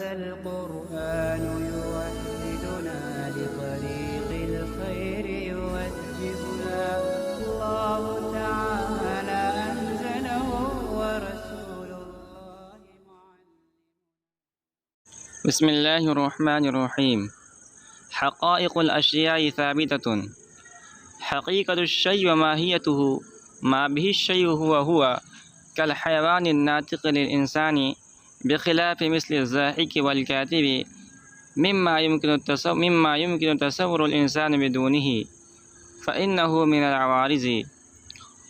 هذا القرآن يوحدنا لطريق الخير يوجهنا الله تعالى أنزله ورسول الله بسم الله الرحمن الرحيم. حقائق الأشياء ثابتة. حقيقة الشيء وماهيته ما به الشيء هو كالحيوان الناطق للإنسان بخلاف مثل الزاحك والكاتب مما يمكن تصور الإنسان بدونه فإنه من العوارض.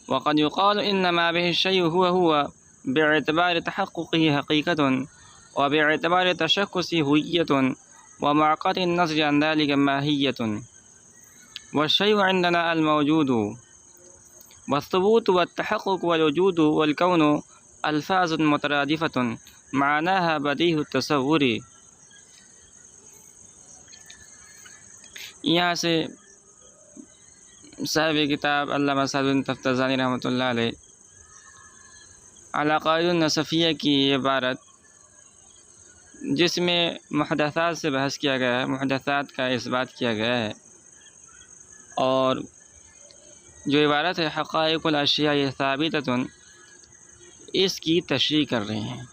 وقد يقال إن ما به الشيء هو باعتبار تحققه حقيقة وباعتبار تشخصه هوية ومعقد النظر عن ذلك ماهية. والشيء عندنا الموجود، والثبوت والتحقق والوجود والكون الفاظ مترادفة معناها بدیہہ التصور. یہاں سے صاحب کتاب علامہ سعد بن تفتازانی رحمۃ اللہ علیہ العقائد النصفیہ کی یہ عبارت، جس میں محدثات سے بحث کیا گیا ہے، محدثات کا اس بات کیا گیا ہے، اور جو عبارت ہے حقائق الاشیاء ثابتۃ، اس کی تشریح کر رہے ہیں.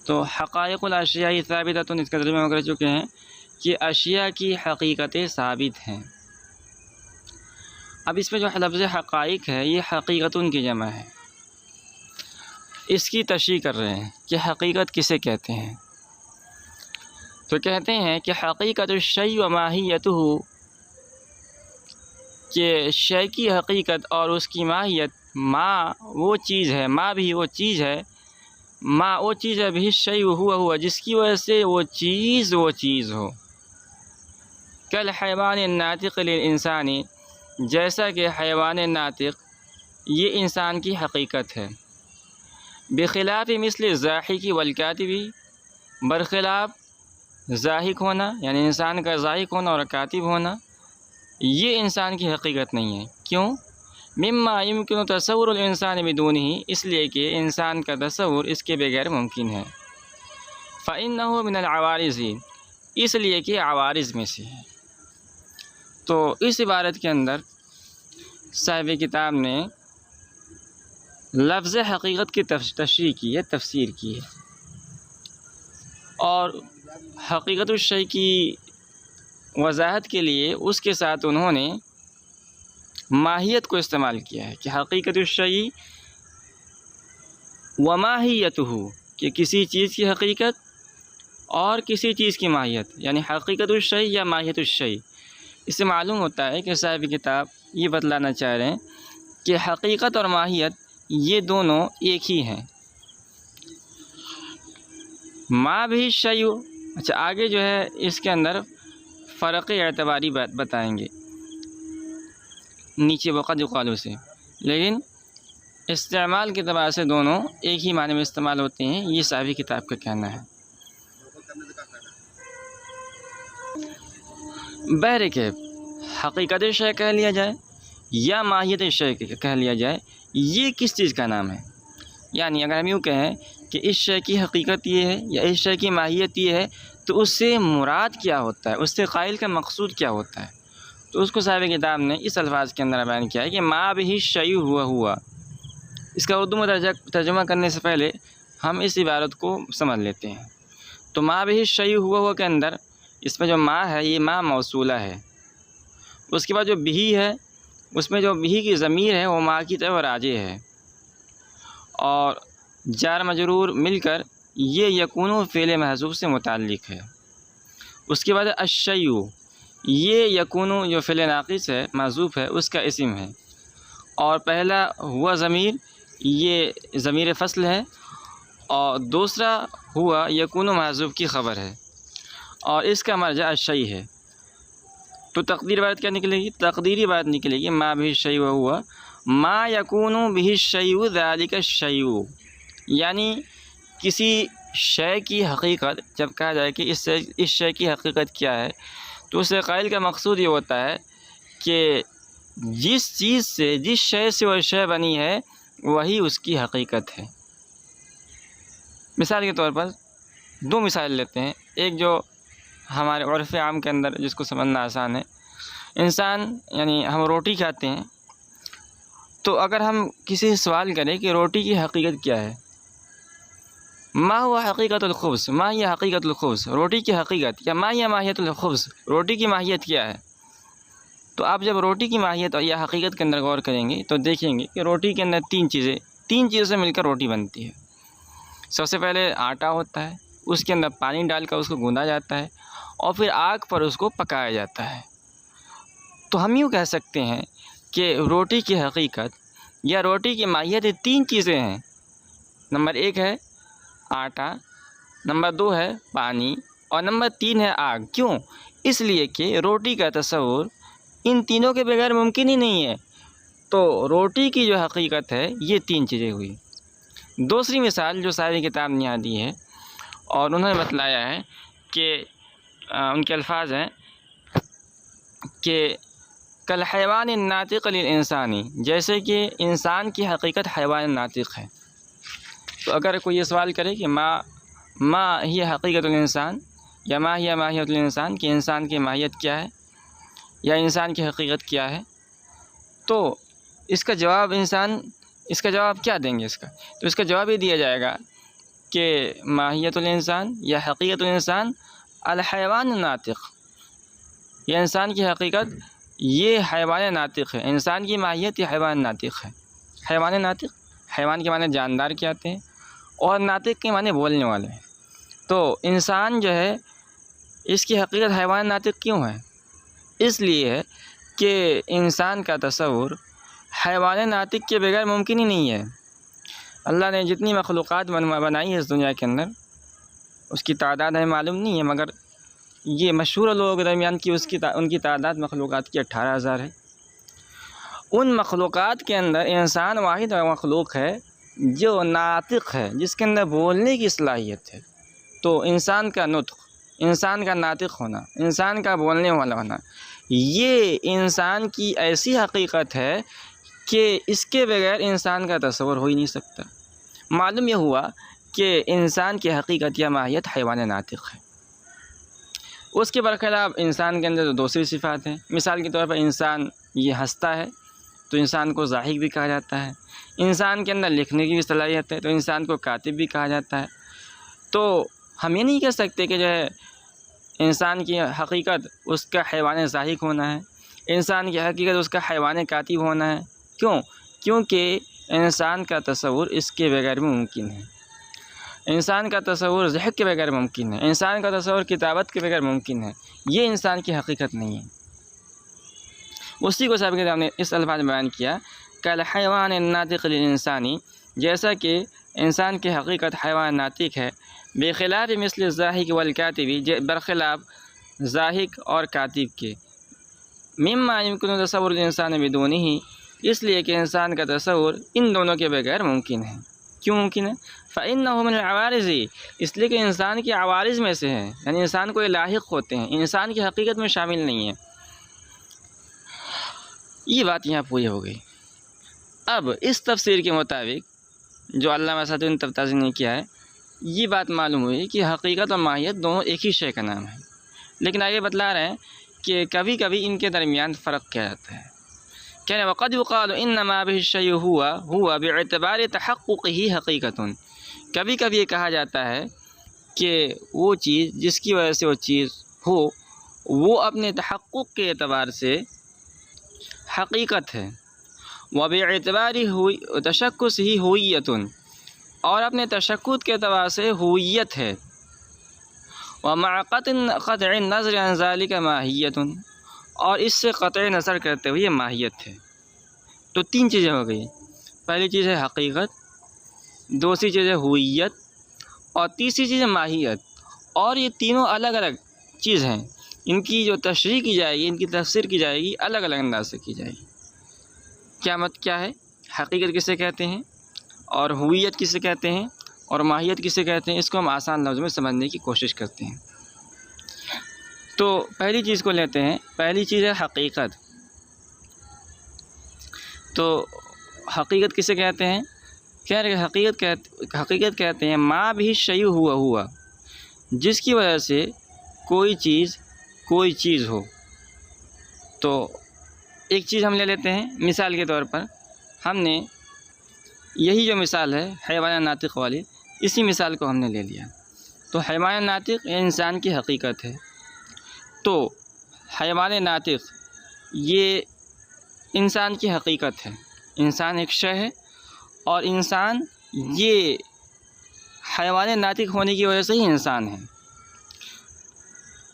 تو حقائق الاشیاء ثابتۃ، اس کا ترجمہ کر چکے ہیں کہ اشیاء کی حقیقتیں ثابت ہیں. اب اس میں جو لفظ حقائق ہے یہ حقیقتن کی جمع ہے، اس کی تشریح کر رہے ہیں کہ حقیقت کسے کہتے ہیں. تو کہتے ہیں کہ حقیقت الشیء و ماہیتہ، کہ شے کی حقیقت اور اس کی ماہیت، ما وہ چیز ہے، ما بھی وہ چیز ہے، ما وہ چیز ہے بھی الشیء ہوا جس کی وجہ سے وہ چیز ہو. کل حیوان الناطق للانسان، جیسا کہ حیوان ناطق یہ انسان کی حقیقت ہے. بخلاف مثل زاحک والکاتب، برخلاف زاحک ہونا یعنی انسان کا زاحک ہونا اور کاتب ہونا، یہ انسان کی حقیقت نہیں ہے. کیوں؟ مما يمكن تصور الانسان بدونہ، اس لیے کہ انسان کا تصور اس کے بغیر ممکن ہے. فإنه من العوارض، اس لیے کہ عوارض میں سے ہے. تو اس عبارت کے اندر صاحب کتاب نے لفظ حقیقت کی تشریح کی ہے، تفسیر کی ہے، اور حقیقت الشیء کی وضاحت کے لیے اس کے ساتھ انہوں نے ماہیت کو استعمال کیا ہے کہ حقیقت الشیء و ماہیتہ، کہ کسی چیز کی حقیقت اور کسی چیز کی ماہیت، یعنی حقیقت الشیء یا ماہیت الشیء. اس سے معلوم ہوتا ہے کہ صاحب کتاب یہ بتلانا چاہ رہے ہیں کہ حقیقت اور ماہیت یہ دونوں ایک ہی ہیں. ما بھی الشیء، اچھا آگے جو ہے اس کے اندر فرق اعتباری بتائیں گے نیچے وقت یقالو سے، لیکن استعمال کے اعتبار سے دونوں ایک ہی معنی میں استعمال ہوتے ہیں، یہ صاحب کتاب کا کہنا ہے. بہرکیف حقیقت شے کہہ لیا جائے یا ماہیت شے کہہ لیا جائے، یہ کس چیز کا نام ہے؟ یعنی اگر ہم یوں کہیں کہ اس شے کی حقیقت یہ ہے یا اس شے کی ماہیت یہ ہے، تو اس سے مراد کیا ہوتا ہے، اس سے قائل کا مقصود کیا ہوتا ہے؟ تو اس کو صاحب کتاب نے اس الفاظ کے اندر بیان کیا ہے کہ ما بھی الشیء ہوا. اس کا اردو میں ترجمہ کرنے سے پہلے ہم اس عبارت کو سمجھ لیتے ہیں. تو ما بھی الشیء ہوا کے اندر اس میں جو ما ہے یہ ما موصولہ ہے. اس کے بعد جو بھی ہے اس میں جو بھی کی ضمیر ہے وہ ما کی طرف راجع ہے، اور جار مجرور مل کر یہ یکون فعل محذوف سے متعلق ہے. اس کے بعد الشیء، یہ یکون جو فعل ناقص ہے محذوف ہے اس کا اسم ہے، اور پہلا ہوا ضمیر یہ ضمیر فصل ہے، اور دوسرا ہوا یکون محذوف کی خبر ہے، اور اس کا مرجع الشیء ہے. تو تقدیر بات کیا نکلے گی؟ تقدیری بات نکلے گی ما بھی الشیء ہوا ما یکون به الشیء ذلک الشیء. یعنی کسی شے کی حقیقت جب کہا جائے کہ اس شے کی حقیقت کیا ہے، تو اس سے قائل کا مقصود یہ ہوتا ہے کہ جس چیز سے، جس شے سے وہ شے بنی ہے وہی اس کی حقیقت ہے. مثال کے طور پر دو مثال لیتے ہیں. ایک جو ہمارے عرف عام کے اندر جس کو سمجھنا آسان ہے، انسان یعنی ہم روٹی کھاتے ہیں، تو اگر ہم کسی سے سوال کریں کہ روٹی کی حقیقت کیا ہے، ما ہوا حقیقت الخبز، ما ہی حقیقت الخبز، روٹی کی حقیقت، یا ما ہی ماہیت الخبز، روٹی کی ماہیت کیا ہے، تو آپ جب روٹی کی ماہیت یا حقیقت کے اندر غور کریں گے تو دیکھیں گے کہ روٹی کے اندر تین چیزوں سے مل کر روٹی بنتی ہے. سب سے پہلے آٹا ہوتا ہے، اس کے اندر پانی ڈال کر اس کو گوندا جاتا ہے، اور پھر آگ پر اس کو پکایا جاتا ہے. تو ہم یوں کہہ سکتے ہیں کہ روٹی کی حقیقت یا روٹی کی ماہیت تین چیزیں ہیں. نمبر 1 ہے آٹا، نمبر 2 ہے پانی، اور نمبر 3 ہے آگ. کیوں؟ اس لیے کہ روٹی کا تصور ان تینوں کے بغیر ممکن ہی نہیں ہے. تو روٹی کی جو حقیقت ہے یہ تین چیزیں ہوئی. دوسری مثال جو ساری کتاب نے یہاں دی ہے، اور انہوں نے بتلایا ہے کہ ان کے الفاظ ہیں کہ کل حیوان الناطق للانسانی، جیسے کہ انسان کی حقیقت حیوان ناطق ہے. تو اگر کوئی یہ سوال کرے کہ ما ہی حقیقت الانسان، یا ما ہی ماہیت الانسان، کہ انسان کی ماہیت کیا ہے یا انسان کی حقیقت کیا ہے، تو اس کا جواب کیا دیں گے؟ تو اس کا جواب یہ دیا جائے گا کہ ماہیت الانسان یا حقیقت الانسان الحیوان الناطق، یہ انسان کی حقیقت یہ حیوان ناطق ہے. انسان کی ماہیت یہ حیوان ناطق ہے. حیوان ناطق، حیوان کے معنی جاندار کے آتے ہیں، اور ناطق کے معنی بولنے والے ہیں. تو انسان جو ہے اس کی حقیقت حیوان ناطق کیوں ہے؟ اس لیے ہے کہ انسان کا تصور حیوان ناطق کے بغیر ممکن ہی نہیں ہے. اللہ نے جتنی مخلوقات بنائی ہے اس دنیا کے اندر، اس کی تعداد ہمیں معلوم نہیں ہے، مگر یہ مشہور لوگوں کے درمیان کی ان کی تعداد مخلوقات کی 18,000 ہے. ان مخلوقات کے اندر انسان واحد مخلوق ہے جو ناطق ہے، جس کے اندر بولنے کی صلاحیت ہے. تو انسان کا نطق، انسان کا ناطق ہونا، انسان کا بولنے والا ہونا، یہ انسان کی ایسی حقیقت ہے کہ اس کے بغیر انسان کا تصور ہو ہی نہیں سکتا. معلوم یہ ہوا کہ انسان کی حقیقت یا ماہیت حیوان ناطق ہے. اس کے برخلاف انسان کے اندر دوسری صفات ہیں. مثال کے طور پر انسان یہ ہنستا ہے تو انسان کو ضاحک بھی کہا جاتا ہے. انسان کے اندر لکھنے کی بھی صلاحیت ہے تو انسان کو کاتب بھی کہا جاتا ہے. تو ہم یہ نہیں کہہ سکتے کہ جو ہے انسان کی حقیقت اس کا حیوان ضاحک ہونا ہے، انسان کی حقیقت اس کا حیوان کاتب ہونا ہے. کیوں؟ کیونکہ انسان کا تصور اس کے بغیر ممکن ہے. انسان کا تصور ضحک کے بغیر ممکن ہے. انسان کا تصور کتابت کے بغیر ممکن ہے. یہ انسان کی حقیقت نہیں ہے. اسی کو صاحب کے نے اس الفاظ میں بیان کیا کل حیوان الناطق للانسانی، جیسا کہ انسان کی حقیقت حیوان ناطق ہے، بخلاف مثل الضاحک والکاتبی، برخلاف ضاحک اور کاتب کے، مما یمکن تصور الانسان بدونہ، اس لیے کہ انسان کا تصور ان دونوں کے بغیر ممکن ہے. کیوں ممکن ہے؟ فإنہ من العوارض، اس لیے کہ انسان کے عوارض میں سے ہے، یعنی انسان کو یہ لاحق ہوتے ہیں، انسان کی حقیقت میں شامل نہیں ہے. یہ بات یہاں پوری ہو گئی. اب اس تفسیر کے مطابق جو علامہ سعدی نے تفسیر نے کیا ہے، یہ بات معلوم ہوئی کہ حقیقت اور ماہیت دونوں ایک ہی شے کا نام ہے. لیکن آگے بتلا رہے ہیں کہ کبھی کبھی ان کے درمیان فرق کیا جاتا ہے. کہہ رہے وقد يقال انما به الشيء هو باعتبار تحققه حقیقت. کبھی کبھی یہ کہا جاتا ہے کہ وہ چیز جس کی وجہ سے وہ چیز ہو وہ اپنے تحقق کے اعتبار سے حقیقت ہے. وباعتبار تشخص ہی ہویت، اور اپنے تشخص کے اعتبار سے ہویت ہے. ومع قطع النظر عن ذلك ماہیت، اور اس سے قطع نظر کرتے ہوئے یہ ماہیت ہے. تو تین چیزیں ہو گئی. پہلی چیز ہے حقیقت، دوسری چیز ہے ہویت، اور تیسری چیز ہے ماہیت. اور یہ تینوں الگ الگ چیز ہیں. ان کی جو تشریح کی جائے گی، ان کی تفسیر کی جائے گی، الگ الگ انداز سے کی جائے گی. کیا ہے؟ حقیقت کسے کہتے ہیں، اور ہویت کسے کہتے ہیں، اور ماہیت کسے کہتے ہیں، اس کو ہم آسان لفظ میں سمجھنے کی کوشش کرتے ہیں. تو پہلی چیز کو لیتے ہیں. پہلی چیز ہے حقیقت. تو حقیقت کسے کہتے ہیں؟ کہہ رہے حقیقت کہتے ہیں ما بھی شیء ہوا جس کی وجہ سے کوئی چیز ہو. تو ایک چیز ہم لے لیتے ہیں مثال کے طور پر. ہم نے یہی جو مثال ہے حیوان ناطق والی، اسی مثال کو ہم نے لے لیا. تو حیوان ناطق یہ انسان کی حقیقت ہے. تو حیوان ناطق یہ انسان کی حقیقت ہے. انسان ایک شے ہے اور انسان یہ حیوان ناطق ہونے کی وجہ سے ہی انسان ہے.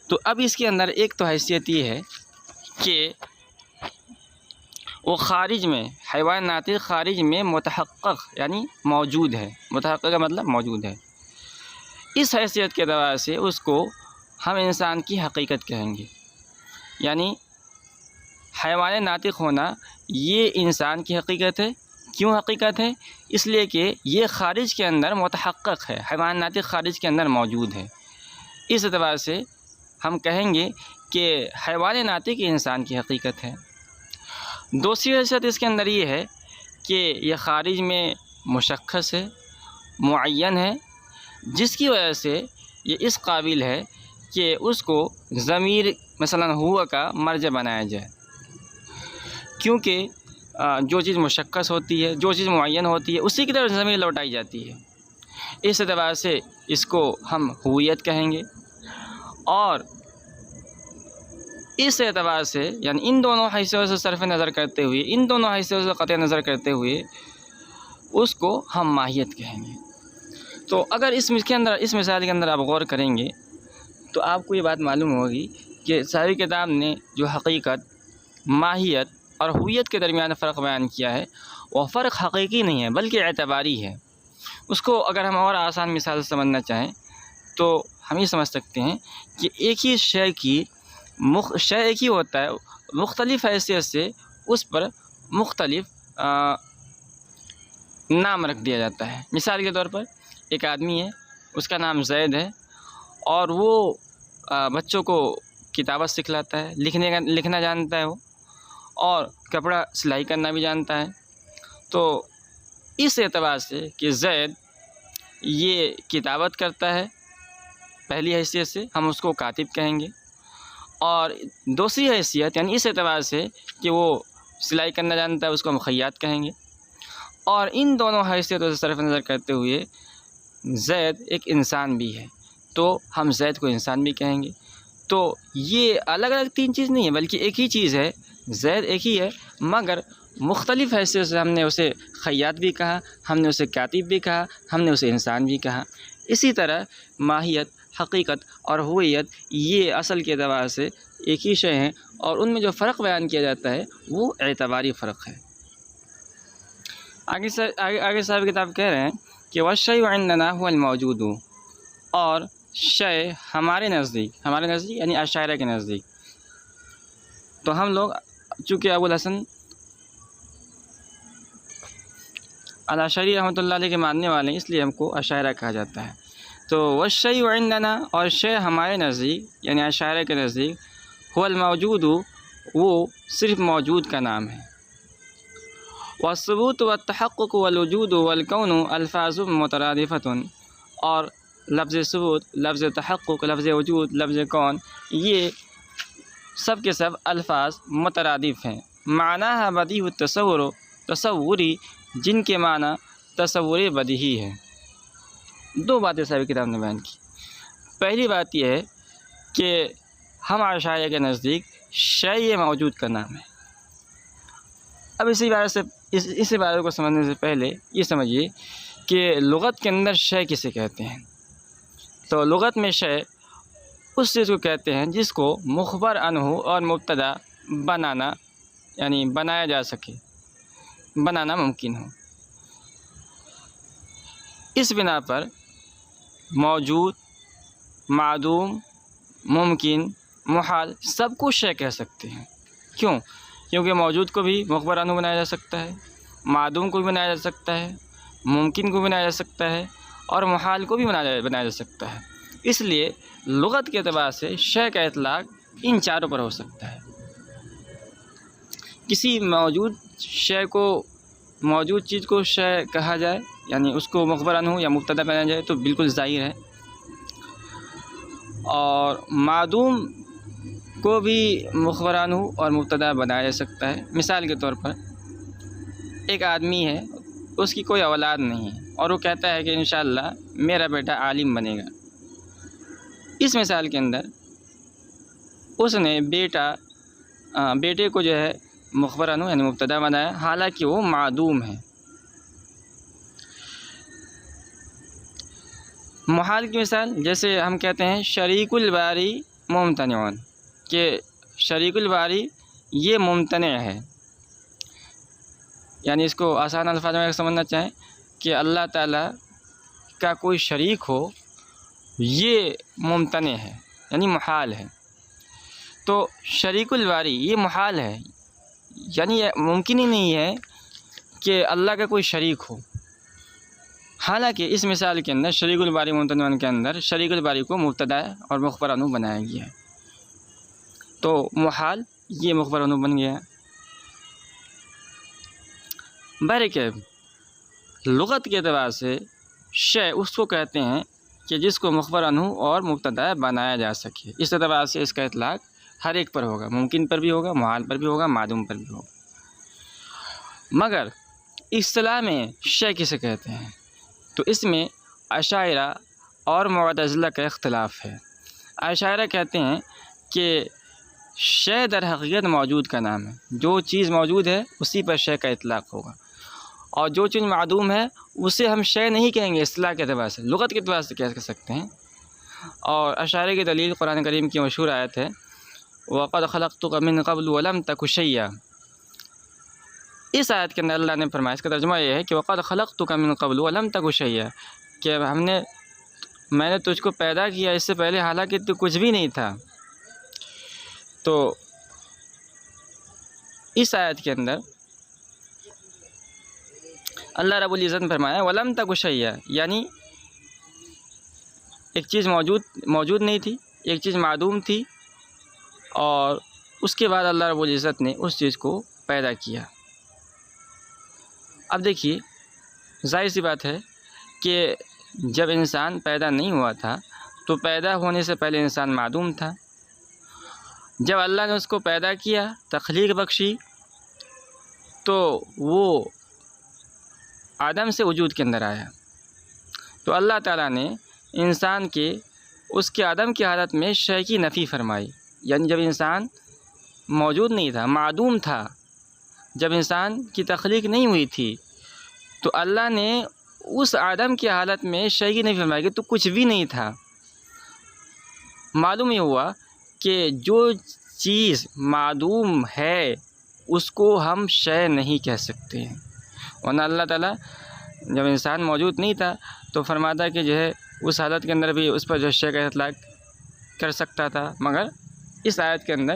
تو اب اس کے اندر ایک تو حیثیت یہ ہے کہ وہ خارج میں، حیوان ناطق خارج میں متحقق یعنی موجود ہے. متحقق کا مطلب موجود ہے. اس حیثیت کے اعتبار سے اس کو ہم انسان کی حقیقت کہیں گے. یعنی حیوان ناطق ہونا یہ انسان کی حقیقت ہے. کیوں حقیقت ہے؟ اس لیے کہ یہ خارج کے اندر متحقق ہے. حیوان ناطق خارج کے اندر موجود ہے. اس اعتبار سے ہم کہیں گے کہ حیوان ناطق انسان کی حقیقت ہے. دوسری حیثیت اس کے اندر یہ ہے کہ یہ خارج میں مشخص ہے، معین ہے، جس کی وجہ سے یہ اس قابل ہے کہ اس کو ضمیر مثلا ہوا کا مرجع بنایا جائے. کیونکہ جو چیز مشخص ہوتی ہے، جو چیز معین ہوتی ہے، اسی کی طرف ضمیر لوٹائی جاتی ہے. اس اعتبار سے اس کو ہم ہویت کہیں گے. اور اس اعتبار سے یعنی ان دونوں حیثیتوں سے صرف نظر کرتے ہوئے، ان دونوں حیثیتوں سے قطع نظر کرتے ہوئے اس کو ہم ماہیت کہیں گے. تو اگر اس مثال کے اندر آپ غور کریں گے تو آپ کو یہ بات معلوم ہوگی کہ صاحب کتاب نے جو حقیقت، ماہیت اور ہویت کے درمیان فرق بیان کیا ہے وہ فرق حقیقی نہیں ہے بلکہ اعتباری ہے. اس کو اگر ہم اور آسان مثال سے سمجھنا چاہیں تو ہم یہ سمجھ سکتے ہیں کہ ایک ہی شے ایک ہی ہوتا ہے، مختلف حیثیت سے اس پر مختلف نام رکھ دیا جاتا ہے. مثال کے طور پر ایک آدمی ہے، اس کا نام زید ہے، اور وہ بچوں کو کتابت سکھلاتا ہے، لکھنا جانتا ہے وہ، اور کپڑا سلائی کرنا بھی جانتا ہے. تو اس اعتبار سے کہ زید یہ کتابت کرتا ہے، پہلی حیثیت سے ہم اس کو کاتب کہیں گے. اور دوسری حیثیت یعنی اس اعتبار سے کہ وہ سلائی کرنا جانتا ہے، اس کو ہم خیاط کہیں گے. اور ان دونوں حیثیتوں سے صرف نظر کرتے ہوئے زید ایک انسان بھی ہے، تو ہم زید کو انسان بھی کہیں گے. تو یہ الگ الگ تین چیز نہیں ہے بلکہ ایک ہی چیز ہے. زید ایک ہی ہے مگر مختلف حیثیت سے ہم نے اسے خیاط بھی کہا، ہم نے اسے کاتب بھی کہا، ہم نے اسے انسان بھی کہا. اسی طرح ماہیت، حقیقت اور ہویت یہ اصل کے اعتبار سے ایک ہی شے ہیں، اور ان میں جو فرق بیان کیا جاتا ہے وہ اعتباری فرق ہے. آگے صاحب کتاب کہہ رہے ہیں کہ والشیء عندنا هو الموجود، اور شے ہمارے نزدیک یعنی اشاعرہ کے نزدیک. تو ہم لوگ چونکہ ابو الحسن الاشعری رحمۃ اللہ علیہ کے ماننے والے ہیں، اس لیے ہم کو اشاعرہ کہا جاتا ہے. تو والشیء عندنا، اور شے ہمارے نزدیک یعنی اشاعرہ کے نزدیک، هو الموجود، وہ صرف موجود کا نام ہے. والثبوت والتحقق والوجود والکون الفاظ مترادفۃ، اور لفظ ثبوت، لفظ تحقق، لفظ وجود، لفظ کون، یہ سب کے سب الفاظ مترادف ہیں. معناها بدیہی التصور، تصوری، جن کے معنی تصور بدیہی ہے. دو باتیں صاحب کتاب نے بیان کی. پہلی بات یہ ہے کہ ہم اشاعرہ کے نزدیک شے موجود کا نام ہے. اب اس عبارت کو سمجھنے سے پہلے یہ سمجھیے کہ لغت کے اندر شے کسے کہتے ہیں. تو لغت میں شے اس چیز کو کہتے ہیں جس کو مخبر عنہ اور مبتدا بنانا یعنی بنایا جا سکے، بنانا ممکن ہو. اس بنا پر موجود، معدوم، ممکن، محال سب کو شے کہہ سکتے ہیں. کیوں؟ کیونکہ موجود کو بھی مخبر عنہ بنایا جا سکتا ہے، معدوم کو بھی بنایا جا سکتا ہے، ممکن کو بھی بنایا جا سکتا ہے، اور محال کو بھی بنایا جا سکتا ہے. اس لیے لغت کے اعتبار سے شے کا اطلاق ان چاروں پر ہو سکتا ہے. کسی موجود چیز کو شے کہا جائے یعنی اس کو مخبر عنہ یا مبتدا بنایا جائے تو بالکل ظاہر ہے، اور معدوم کو بھی مخبر عنہ اور مبتدا بنایا جا سکتا ہے۔ مثال کے طور پر ایک آدمی ہے، اس کی کوئی اولاد نہیں ہے، اور وہ کہتا ہے کہ انشاءاللہ میرا بیٹا عالم بنے گا۔ اس مثال کے اندر اس نے بیٹے کو جو ہے مخبر عنہ یعنی مبتدا بنایا، حالانکہ وہ معدوم ہے۔ محال کی مثال جیسے ہم کہتے ہیں شریک الباری ممتنع، کہ شریک الباری یہ ممتنع ہے، یعنی اس کو آسان الفاظ میں سمجھنا چاہیں کہ اللہ تعالیٰ کا کوئی شریک ہو یہ ممتنع ہے، یعنی محال ہے۔ تو شریک الباری یہ محال ہے، یعنی یہ ممکن ہی نہیں ہے کہ اللہ کا کوئی شریک ہو۔ حالانکہ اس مثال کے اندر شریک الباری ممتنع کے اندر شریک الباری کو مبتدا اور مخبر عنہ بنایا گیا ہے، تو محال یہ مخبر عنہ بن گیا۔ بہرکیف لغت کے اعتبار سے شے اس کو کہتے ہیں کہ جس کو مخبر عنہ اور مبتدا بنایا جا سکے۔ اس اعتبار سے اس کا اطلاق ہر ایک پر ہوگا، ممکن پر بھی ہوگا، محال پر بھی ہوگا، معدوم پر بھی ہوگا۔ مگر اصطلاح میں شے کسے کہتے ہیں تو اس میں اشاعرہ اور معتزلہ کا اختلاف ہے۔ اشاعرہ کہتے ہیں کہ شے در حقیقت موجود کا نام ہے، جو چیز موجود ہے اسی پر شے کا اطلاق ہوگا، اور جو چیز معدوم ہے اسے ہم شے نہیں کہیں گے اصطلاح کے اعتبار سے، لغت کے اعتبار سے کہہ سکتے ہیں۔ اور اشاعرہ کی دلیل قرآن کریم کی مشہور آیت ہے وَقَدْ خَلَقْتُكَ مِن قَبْلُ وَلَمْ تَكُ شَيْئًا۔ اس آیت کے اندر اللہ نے فرمایا، اس کا ترجمہ یہ ہے کہ وَقَدْ خَلَقْتُكَ مِن قَبْلُ وَلَمْ تَكُ شَيْئًا، کہ میں نے تجھ کو پیدا کیا اس سے پہلے حالانکہ تو کچھ بھی نہیں تھا۔ تو اس آیت کے اندر اللہ رب العزت نے فرمایا وَلَمْ تَكُ شَيْئًا، یعنی ایک چیز موجود نہیں تھی، ایک چیز معدوم تھی، اور اس کے بعد اللہ رب العزت نے اس چیز کو پیدا کیا۔ اب دیکھیے ظاہر سی بات ہے کہ جب انسان پیدا نہیں ہوا تھا تو پیدا ہونے سے پہلے انسان معدوم تھا۔ جب اللہ نے اس کو پیدا کیا، تخلیق بخشی، تو وہ آدم سے وجود کے اندر آیا۔ تو اللہ تعالیٰ نے انسان کے اس کے عدم کی حالت میں شے کی نفی فرمائی، یعنی جب انسان موجود نہیں تھا، معدوم تھا، جب انسان کی تخلیق نہیں ہوئی تھی، تو اللہ نے اس عدم کی حالت میں شے کی نفی فرمائی کہ تو کچھ بھی نہیں تھا۔ معلوم یہ ہوا کہ جو چیز معدوم ہے اس کو ہم شے نہیں کہہ سکتے ہیں، ورنہ اللہ تعالیٰ جب انسان موجود نہیں تھا تو فرماتا کہ جو ہے اس حالت کے اندر بھی اس پر جو شے کا اطلاق کر سکتا تھا، مگر اس آیت کے اندر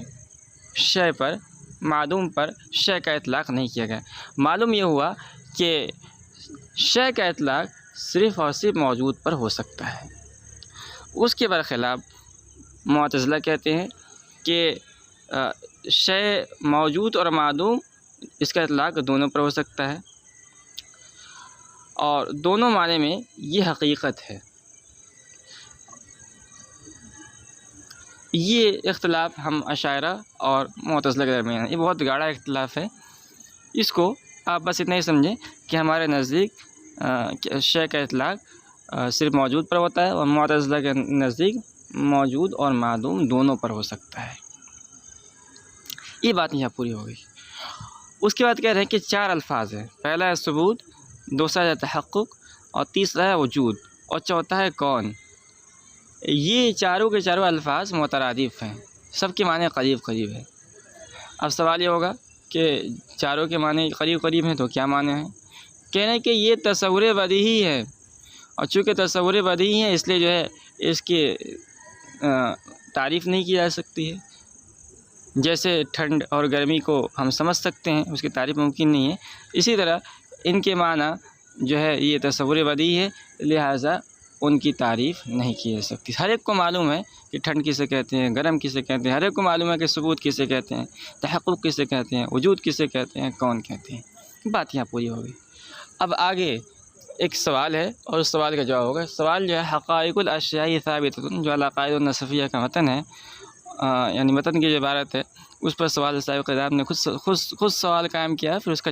شے پر، معدوم پر شے کا اطلاق نہیں کیا گیا۔ معلوم یہ ہوا کہ شے کا اطلاق صرف اور صرف موجود پر ہو سکتا ہے۔ اس کے برخلاف معتزلہ کہتے ہیں کہ شے موجود اور معدوم اس کا اطلاق دونوں پر ہو سکتا ہے، اور دونوں معنی میں یہ حقیقت ہے۔ یہ اختلاف ہم اشاعرہ اور معتزلہ کے درمیان ہے، یہ بہت گاڑھا اختلاف ہے۔ اس کو آپ بس اتنا ہی سمجھیں کہ ہمارے نزدیک شے کا اطلاق صرف موجود پر ہوتا ہے، اور معتزلہ کے نزدیک موجود اور معدوم دونوں پر ہو سکتا ہے۔ یہ بات یہاں پوری ہو گئی۔ اس کے بعد کہہ رہے ہیں کہ 4 الفاظ ہیں، پہلا ہے ثبوت، دوسرا ہے تحقق، اور تیسرا ہے وجود، اور چوتھا ہے کون۔ یہ چاروں کے چاروں الفاظ مترادف ہیں، سب کے معنی قریب قریب ہیں۔ اب سوال یہ ہوگا کہ چاروں کے معنی قریب قریب ہیں تو کیا معنی ہیں؟ کہنے کہ یہ تصور بدیہی ہے، اور چونکہ تصور بدیہی ہے اس لیے جو ہے اس کی تعریف نہیں کی جا سکتی ہے۔ جیسے ٹھنڈ اور گرمی کو ہم سمجھ سکتے ہیں، اس کی تعریف ممکن نہیں ہے، اسی طرح ان کے معنی جو ہے یہ تصور بدیہی ہے، لہٰذا ان کی تعریف نہیں کی جا سکتی۔ ہر ایک کو معلوم ہے کہ ٹھنڈ کسے کہتے ہیں، گرم کسے کہتے ہیں، ہر ایک کو معلوم ہے کہ ثبوت کسے کہتے ہیں، تحقق کسے کہتے ہیں، وجود کسے کہتے ہیں، کون کہتے ہیں۔ بات یہاں پوری ہو گئی۔ اب آگے ایک سوال ہے اور اس سوال کا جواب ہوگا. سوال جو ہے حقائق الاشیاء ثابتۃ جو العقائد النصفیہ کا متن ہے، یعنی متن کی جو عبارت ہے اس پر سوال صاحب قدام نے خود سوال قائم کیا، پھر اس کا